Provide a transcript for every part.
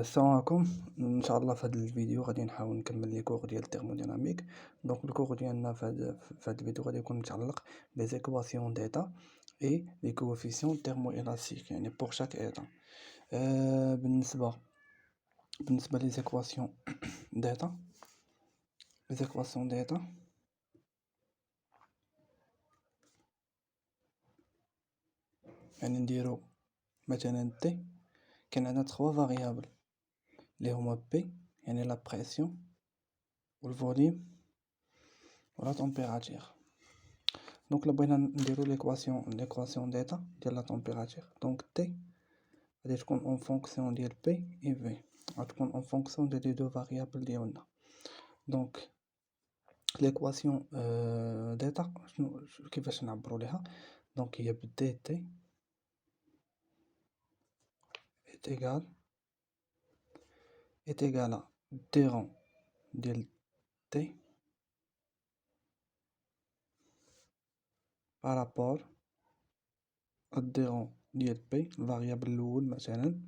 السلام عليكم. ان شاء الله في هذا الفيديو غادي نحاول نكمل لي كور ديال الثيرموديناميك. دونك الكور ديالنا في هذا الفيديو غادي يكون متعلق لي زيكواسيون ديتا اي لي كوفيسيون ثيرموإلاستيك، يعني بور شاك ايتا. بالنسبه لي زيكواسيون ديتا يعني نديرو مثلا تي. كاين عندنا 3 فاريابل اللي هما بي يعني لا بريسيون والفوليوم ولا تمبيراتير. دونك بغينا نديرو ليكواسيون ديتا ديال لا تمبيراتير، دونك تي غادي تكون اون فونكسيون ديال بي اي في، غتكون اون فونكسيون ديال لي دو فاريابل ديالنا. دونك ليكواسيون ديتا كيفاش نعبرو ليها؟ دونك هي بدي تي est égal à ديرون ديال تي بارابور الديرون ديال بي الفاريابل الاول مثلا،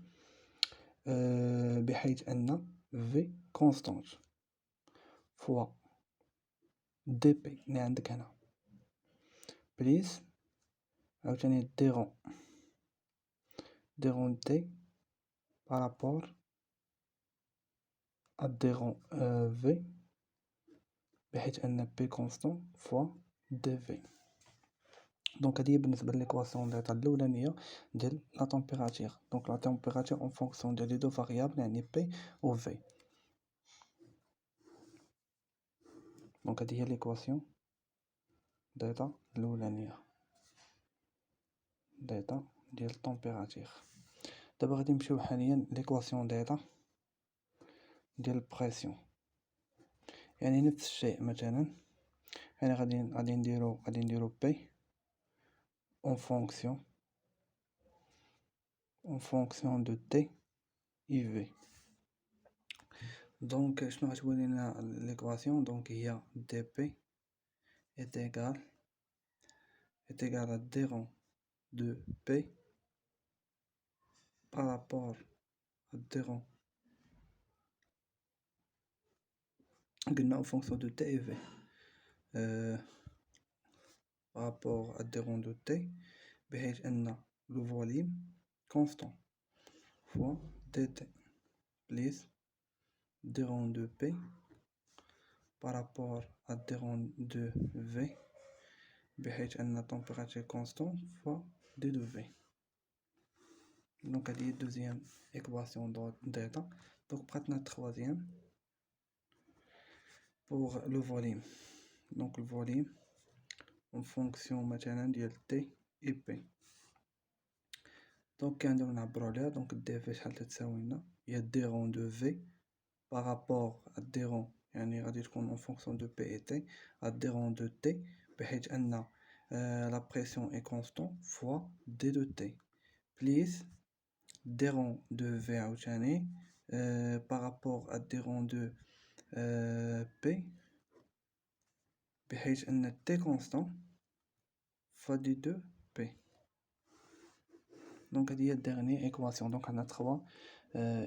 بحيث ان في كونستانت فوا دي بي اللي عندك هنا بليس عاوتاني ديرون تي بارابور الديرون في، بحيث ان بي كونستانت فوا دي في. دونك هذه بالنسبه ليكواسيون ديتا الاولانيه ديال لا تمبيراتير. دونك لا تمبيراتير اون فونكسيون ديال لي دو فاريابل يعني بي و في. دونك هذه هي ليكواسيون ديتا الاولانيه، ديتا ديال التمبيراتير. دابا غادي نمشيو حاليا ليكواسيون ديتا ديال البريسيون، يعني نفس الشيء. مثلا يعني غادي نديرو بي اون فونكسيون دو تي اي في. دونك شنو غتولي لنا ليكواسيون؟ دونك هي دي بي est égal à dérond de P par rapport à dérond en fonction de T et V, par rapport à dérond de T بحيث أن le volume constant fois dt plus dérond de P par rapport à dérond de V بحيث أن la température constante fois d de V. Donc هذه deuxième équation d'état. Donc بقاتنا troisième pour le volume. Donc le volume en fonction مثلا ديال T et P. Donc كنديرو نعبرو عليها. دونك دي في شحال تتساوي لنا؟ هي ديرون دو في par rapport à ديرون، يعني غادي تكون en fonction de P et T à ديرون دو T بحيث أن la pression est constante fois d de T plus ديرون دو في عاوتاني par rapport à ديرون دو P بحيث أن T constant fois d de P. Donc هذه هي dernière équation. Donc on a 3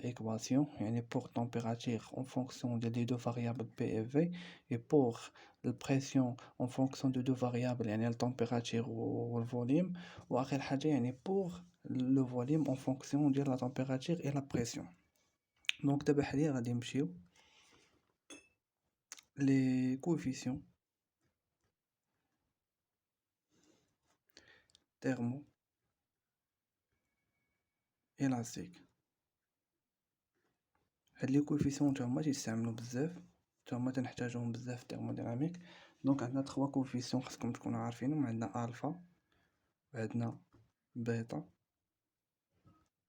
équations يعني pour température en fonction de les deux variables P et V, et pour la pression en fonction de deux variables يعني la température ou le volume، وآخر حاجة يعني pour le volume en fonction de la température et la pression. Donc دابا حاليا غادي نمشيو les coefficients thermo-élastiques. هاد لي كوفيسيون تاهما تيستعملو بزاف، تاهما تنحتاجوهم بزاف في الثيرموديناميك. دونك عندنا 3 كوفيسيون خاصكم تكونوا عارفينهم. عندنا الفا وعندنا بيتا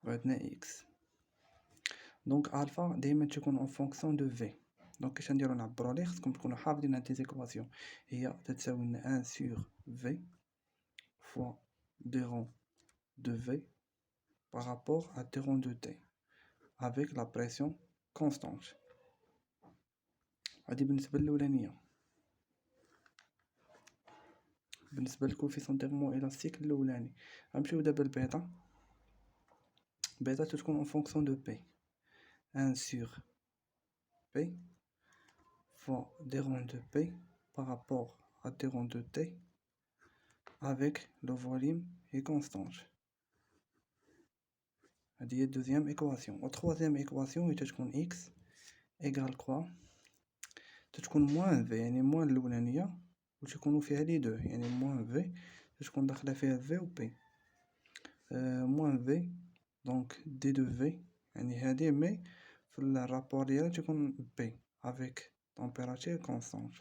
وعندنا اكس. دونك الفا دائما تكون اون فونكسيون دو في. دونك كيفاش نديرو نعبرو عليه؟ خاصكم تكونوا حافظين هاد لي زيكواسيون. هي تتساوي لنا 1 sur في fois dérond de V par rapport à dérond de T avec la pression constante. هادي بالنسبة للأولانية. بالنسبة للكوفيسيون تيرمو إلاستيك الأولاني غنمشيو دابا لبيتا. بيتا تكون اون فونكسيون دو بي. 1 sur P fois d rond de P par rapport à d rond de T avec le volume est constante. هذه هي الدوزيام ايكواسيون. والتروازيام ايكواسيون هي تتكون x égale quoi تتكون موان في، يعني موان الاولانيه وتكونوا فيها لي دو، يعني موان في تتكون داخله فيها في و بي، موان في دونك دي دو في، يعني هذه مي في الرابور ديالها تكون بي افيك تمبيراتور كونستانت.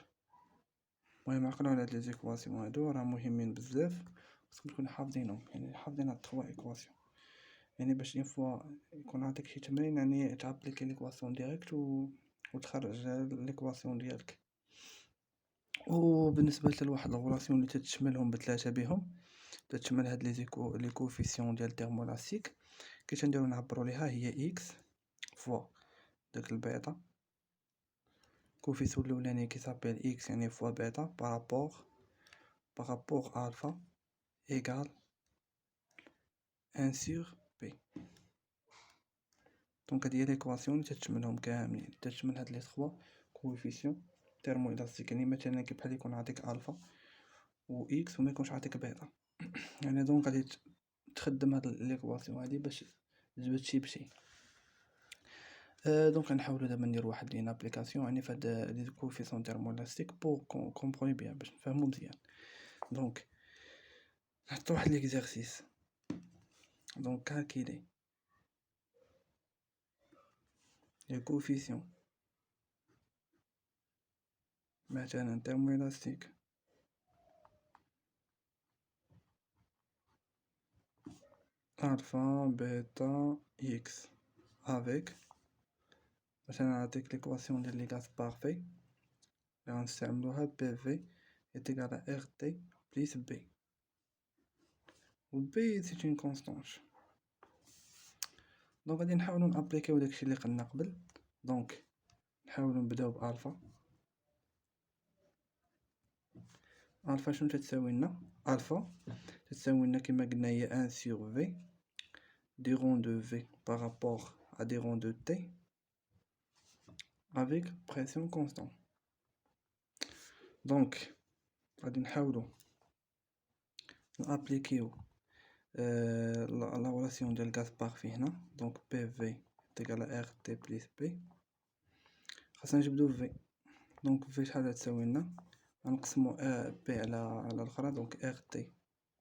المهم عقلوا على هاد لي زيكواسيون هادو راه مهمين بزاف، خصكم تكونوا حافظينهم، يعني حافظين هاد 3 ايكواسيون، يعني باش اون فوا يكون عطيك شي تمرين يعني تابليكي ليكواسيون ديريكت وتخرج ليكواسيون ديالك. وبالنسبه لواحد الغولاسيون اللي تتشملهم بثلاثه بهم، تتشمل هاد لي كوفيسيون ديال الترمولاستيك، كي تنديرو نعبرو ليها هي اكس فوا داك البيتا، كوفيسيون الاولاني كيسابيل اكس يعني فوا بيتا بارابور الفا ايغال 1 سور بي. دونك هادي هي ليكواسيون اللي تتشملهم كاملين، تتشمل هاد لي 3 كوفيسيون تيرمو الاستيك، يعني مثلا كي بحال يكون عطيك الفا و اكس وما يكونش عطيك بيتا، يعني دونك غادي تخدم هاد ليكواسيون هادي باش تجبد شي بشي. دونك غنحاولوا دابا نديرو واحد لين ابليكاسيون يعني فهاد لي كوفيسيون تيرمولاستيك بور كومبروني بيان باش نفهمو مزيان. دونك نحطو واحد ليكزارسيس، دونك كالكيلي لي كوفيسيون مثلا تيرمولاستيك الفا بيتا اكس افيك مثلا نعطيك ليكواسيون ديال لي غاز بارفي اللي غنستعملوها بي في ايتيغال ار تي بليس بي، و بي سي اون كونستانت. دونك غادي نحاولو نابليكيو داكشي اللي قلنا قبل. دونك نحاولو نبداو بالفا. الفا شنو تتساوي لنا؟ الفا تتساوي لنا كما قلنا هي 1 sur v des ronds de v par rapport à des ronds de t avec pression constante. دونك غادي نحاولو نابليكيو لا ريلاسيون ديال غاز بارفي هنا. دونك بي في تيغال ار تي بليس بي، خاصنا نجبدو في. دونك في شحال تساوي لنا؟ غنقسمو بي على الاخرى، دونك ار تي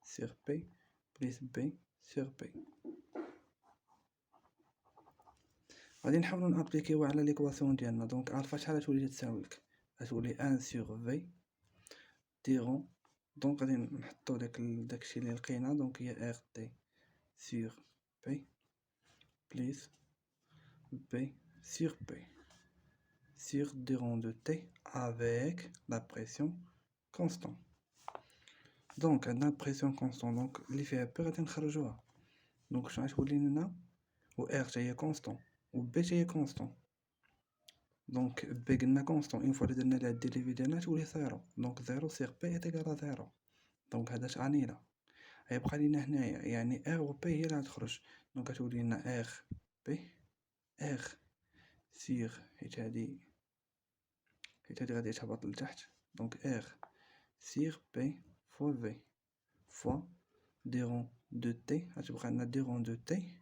سير بي بليس بي سير بي. غادي نحاولو نابليكيو على ليكواسيون ديالنا. دونك الفا شحال تولي تساوي لك؟ غتولي 1 sur v ديرون. دونك غادي نحطو داكشي اللي لقينا، دونك هي ار تي sur P plus B sur P sur des ronds de T avec la pression constante. دونك عندنا pression constante، دونك اللي فيها بي غادي نخرجوها. دونك شنو غتولي لنا؟ و ار حتى هي كونستون و بي حتى هي كونستون. دونك بي قلنا كونستون، اون فوا درنا لها الديريفي ديالنا تولي زيرو. دونك زيرو سيغ بي ايتيغال زيرو. دونك هذا شعني لا غيبقى لينا هنايا، يعني ار و بي هي اللي غتخرج. دونك غتولي لنا ار بي ار سيغ حيت هادي غادي تهبط لتحت. دونك ار سيغ بي فوا في فوا دي رون دو تي، غتبقى لنا دي رون دو تي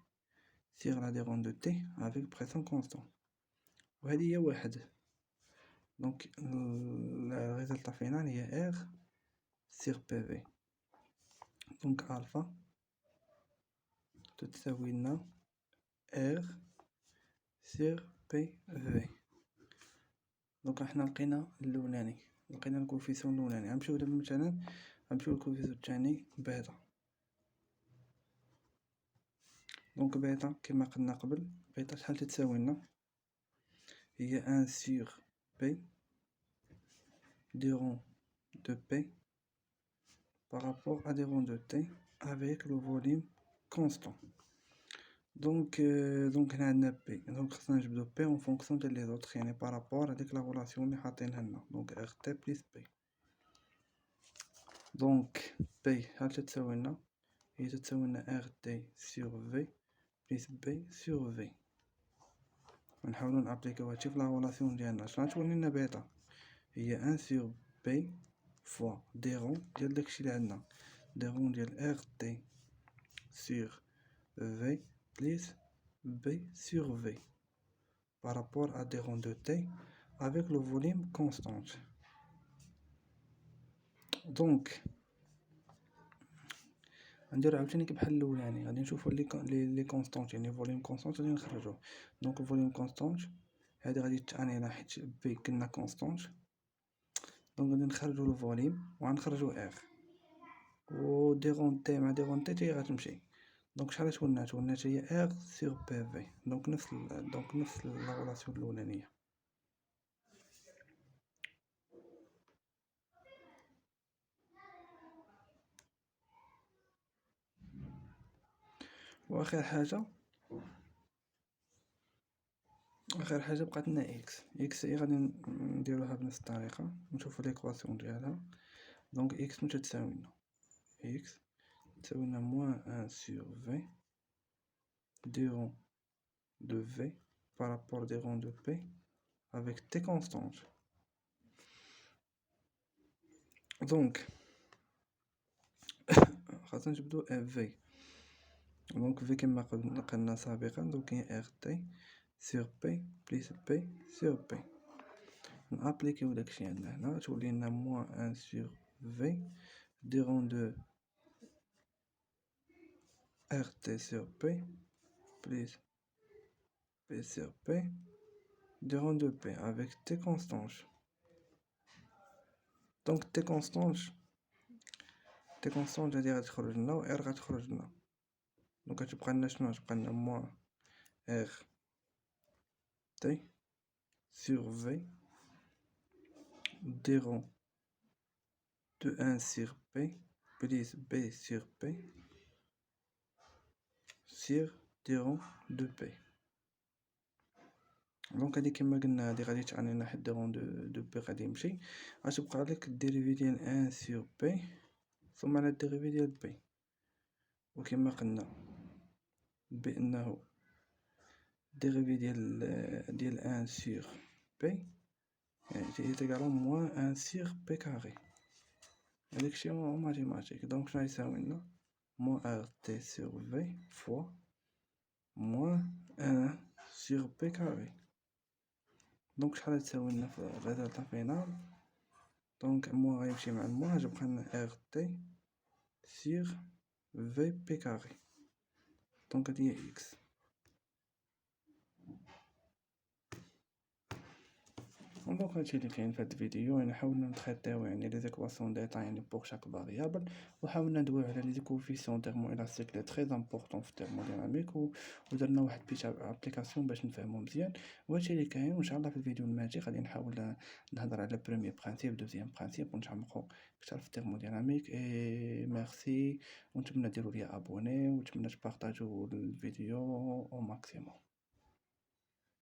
سيغ لا دي رون دو تي افيك بريسيون كونستون، وهادي هي واحد. دونك الريزلتا فينال هي ار سيغ بي في. دونك الفا تتساوي لنا ار سيغ بي في. دونك حنا لقينا الاولاني، لقينا الكوفيسيون الاولاني. غنمشيو دابا مثلا غنمشيو للكوفيسيون الثاني بيتا. دونك بيتا كما قلنا قبل، بيتا شحال تتساوي لنا؟ هي 1 sur P des ronds de P par rapport à des ronds de T avec le volume constant. دونك هنا عندنا بي، دونك خصنا نجبدو بي اون فونكسيون ديال لي زوطخ، يعني بارابور هاديك لا ريلاسيون اللي حاطينها لنا. دونك ار تي بليس بي. دونك بي شحال تتساوي لنا؟ هي تتساوي لنا ار تي سور في بليس بي سور في. ونحاولو نابليكيو هادشي في لا غولاسيون ديالنا. شنو غتولي لنا بيتا هي ان سور بي فوا دي رون ديال داكشي اللي عندنا، دي رون ديال ار تي سور في بليس بي سور في par rapport à des ronds de T avec le volume constant. Donc نديرو عاوتاني بحال الاولاني، غادي نشوفو لي كونستانت يعني فوليوم كونستانت غادي نخرجوه. دونك الفوليوم كونستانت هادي غادي تعنينا حيت بي كنا كونستانت، دونك غادي نخرجو الفوليوم وغنخرجو ار، و دي رون تي مع دي رون تي هي غتمشي. دونك شحال تولات هي ار سور بي في، دونك نفس لا غولاسيون الاولانيه. واخر حاجه بقات لنا اكس هي غادي نديروها بنفس الطريقه، نشوفو ليكواسيون ديالها. دونك اكس ملي تساوي لنا اكس تساوي لنا موان ان سور في دي رون دو في بارابور دي رون دو بي افيك تي كونستانت. دونك خاصنا نجبدو اف في، دونك في كما قلنا سابقا دونك هي ار تي سور بي بليس بي سور بي. نابليكيو داكشي عندنا هنا تولي لنا موان ان سور في دي رون دو ار تي سور بي بليس بي سور بي دي رون دو بي افيك تي كونستانت. دونك تي كونستانت هادي غتخرج لنا و ار غتخرج لنا، دونك غتبقى لنا شنو؟ غتبقى لنا موان ار تي سور في دي رون دو ان سور بي بليس بي سور بي سور دي رون دو بي. دونك هادي كما قلنا هادي غادي تعنينا حيت دي رون دو بي غادي يمشي، غتبقى لك الديريفي ديال ان سور بي ثم على الديريفي ديال بي، وكما قلنا بانه الديريفي ديال ان سور بي يعني تيتيكالو موان ان سور بي كاري، هاداك الشيء هو ماتيماتيك. دونك شنو غيساوي لنا؟ موان ار تي سور في فوا موان ان سور بي كاري. دونك شحال تساوي لنا في الريزلتا فينال؟ دونك موان غيمشي مع الموان غتبقى لنا ار تي سور في بي كاري، دونك هادي هي اكس. دونك هادشي اللي كاين في هاد الفيديو، يعني حاولنا نتريطيو يعني لي زيكواسيون ديتاي يعني بوغ شاك فاريابل، وحاولنا ندويو على لي كوفيسيون تيرموإلاستيك لي تري امبورطون في التيرموديناميك، ودرنا واحد بيتش ابليكاسيون باش نفهمو مزيان. وهادشي اللي كاين، وان شاء الله في الفيديو الماجي غادي نحاول نهضر على بروميير برانسيپ دوزيام برانسيپ ونتعمقو اكثر في التيرموديناميك. اي ميرسي، ونتمنى ديروا لي ابوني، ونتمنى تبارطاجيو الفيديو او ماكسيموم.